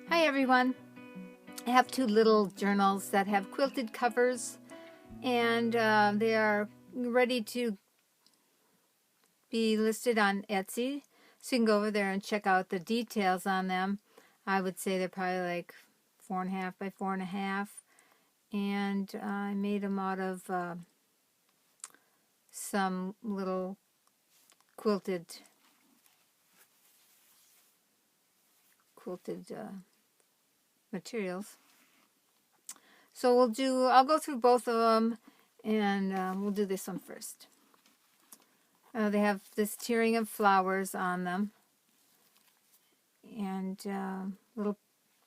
Hi everyone. I have two little journals that have quilted covers, and they are ready to be listed on Etsy. So you can go over there and check out the details on them. I would say they're probably like 4.5 by 4.5, and I made them out of some little quilted materials. So I'll go through both of them, and we'll do this one first. They have this tiering of flowers on them, and little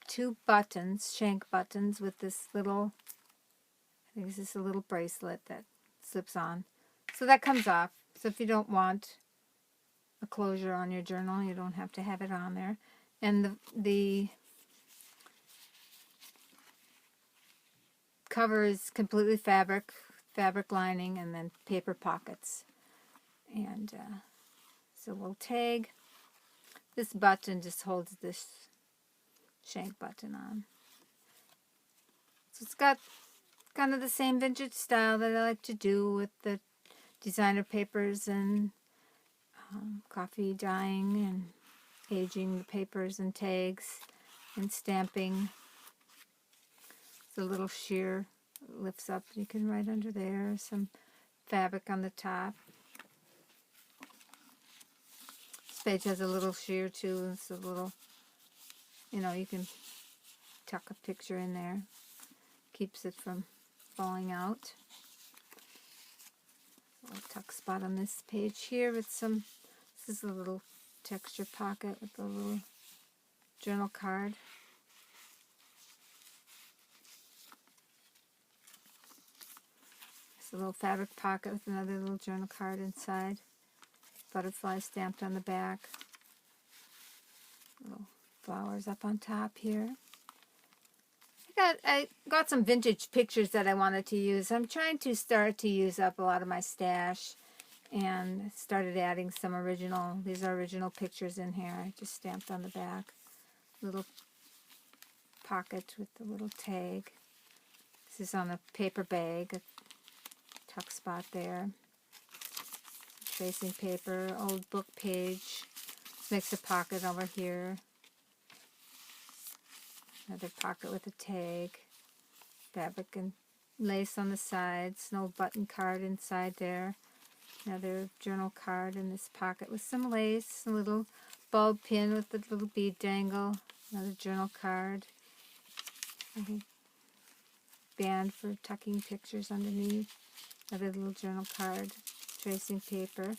two buttons, shank buttons, with this little, I think this is a little bracelet that slips on. So that comes off. So if you don't want a closure on your journal, you don't have to have it on there. And the cover is completely fabric lining, and then paper pockets. And so we'll tag. This button just holds this shank button on. So it's got kind of the same vintage style that I like to do with the designer papers and coffee dyeing and aging the papers and tags and stamping. The little sheer lifts up. You can write under there. Some fabric on the top. This page has a little sheer too. It's a little, you can tuck a picture in there. Keeps it from falling out. A little tuck spot on this page here with some, this is a little texture pocket with a little journal card. It's a little fabric pocket with another little journal card inside. Butterfly stamped on the back. Little flowers up on top here. I got some vintage pictures that I wanted to use. I'm trying to start to use up a lot of my stash, and started adding some original, these are original pictures in here. I just stamped on the back. Little pocket with the little tag. This is on a paper bag, a tuck spot there. Tracing paper, old book page. Makes a pocket over here. Another pocket with a tag. Fabric and lace on the sides. No button card inside there. Another journal card in this pocket with some lace. A little bulb pin with the little bead dangle. Another journal card. Band for tucking pictures underneath. Another little journal card. Tracing paper.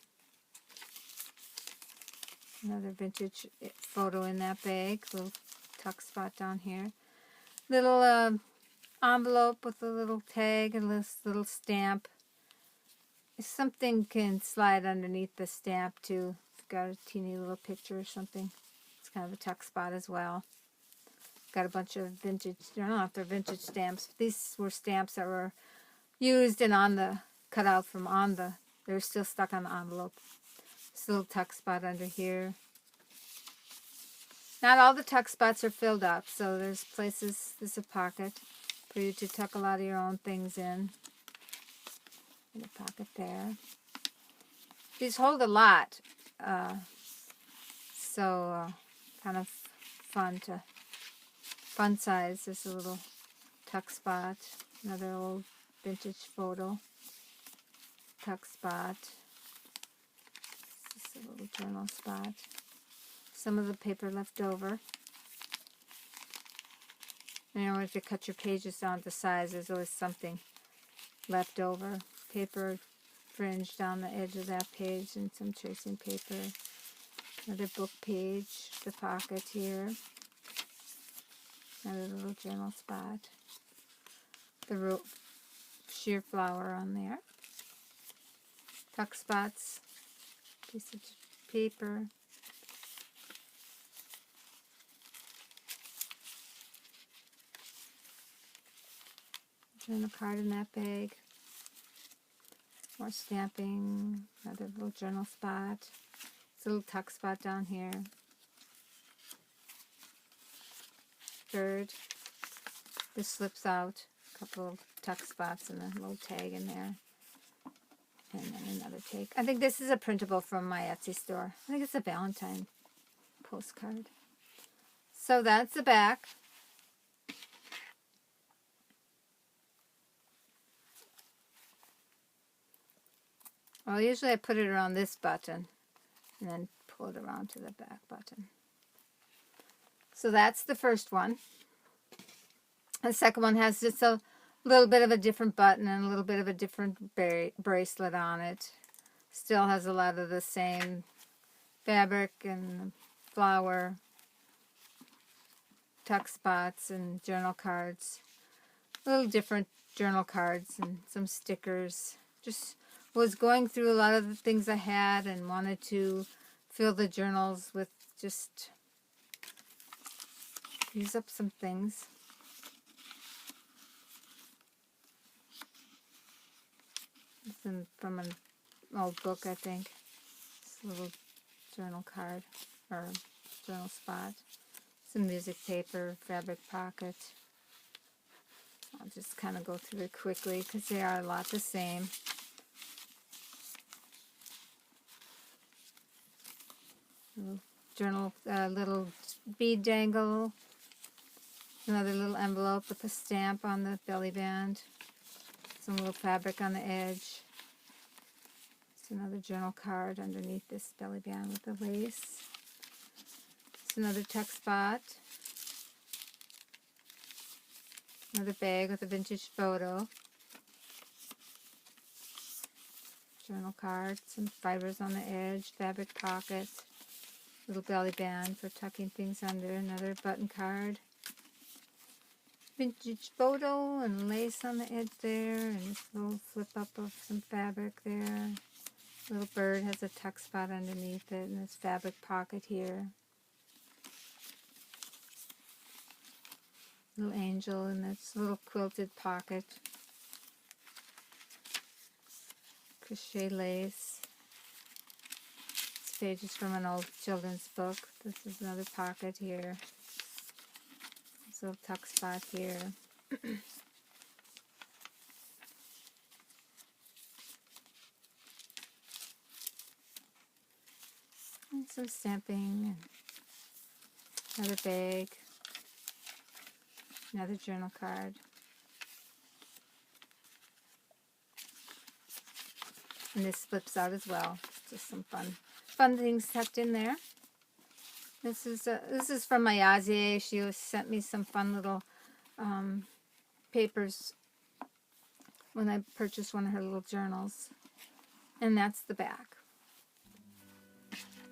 Another vintage photo in that bag. Little tuck spot down here. Little envelope with a little tag and this little stamp. If something can slide underneath the stamp too. If you've got a teeny little picture or something. It's kind of a tuck spot as well. Got a bunch of vintage, I don't know if they're vintage stamps. These were stamps that were used and cut out from they're still stuck on the envelope. This little tuck spot under here. Not all the tuck spots are filled up, so there's places, there's a pocket for you to tuck a lot of your own things in. And a pocket there. These hold a lot, so kind of fun size. There's a little tuck spot, another old vintage photo, tuck spot. This is a little journal spot. Some of the paper left over. And if you cut your pages down to size, there's always something left over. Paper fringe down the edge of that page and some tracing paper. Another book page, the pocket here. Another little journal spot. The sheer flower on there. Tuck spots. Piece of paper. Journal card in that bag. More stamping. Another little journal spot. This little tuck spot down here. third. This slips out. A couple of tuck spots and a little tag in there. And then another tag. I think this is a printable from my Etsy store. I think it's a Valentine postcard. So that's the back. Well, usually I put it around this button and then pull it around to the back button. So that's the first one. The second one has just a little bit of a different button and a little bit of a different bracelet on it. Still has a lot of the same fabric and flower, tuck spots and journal cards. A little different journal cards and some stickers. Just was going through a lot of the things I had and wanted to fill the journals with just use up some things. It's from an old book, I think. It's a little journal card or journal spot. Some music paper, fabric pocket. I'll just kind of go through it quickly because they are a lot the same. Little journal, little bead dangle. Another little envelope with a stamp on the belly band. Some little fabric on the edge. It's another journal card underneath this belly band with the lace. It's another tuck spot. Another bag with a vintage photo. Journal card, some fibers on the edge, fabric pocket, little belly band for tucking things under, another button card. Vintage photo and lace on the edge there, and this little flip up of some fabric there. Little bird has a tuck spot underneath it, and this fabric pocket here. Little angel in this little quilted pocket. Crochet lace. This page is from an old children's book. This is another pocket here. This little tuck spot here. And some stamping. Another bag. Another journal card. And this flips out as well. Just some fun things tucked in there. This is from my Yazier. She sent me some fun little papers when I purchased one of her little journals. And that's the back.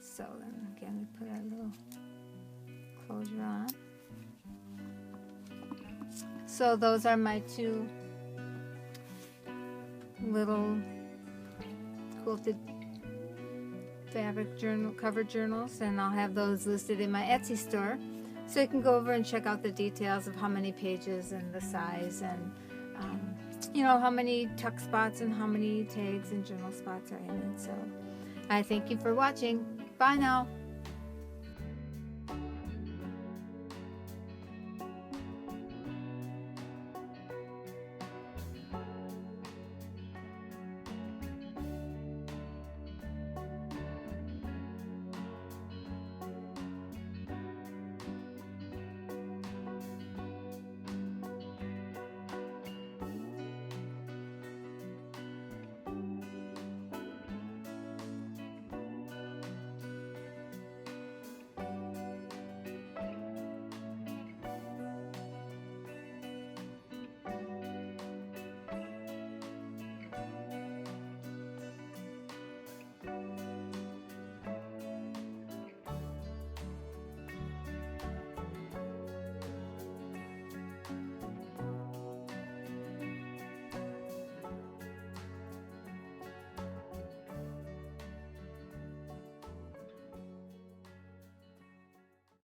So then again, we put our little closure on. So those are my two little quilted fabric journal cover journals, and I'll have those listed in my Etsy store, so you can go over and check out the details of how many pages and the size, and you know, how many tuck spots and how many tags and journal spots are in it. So I thank you for watching. Bye now.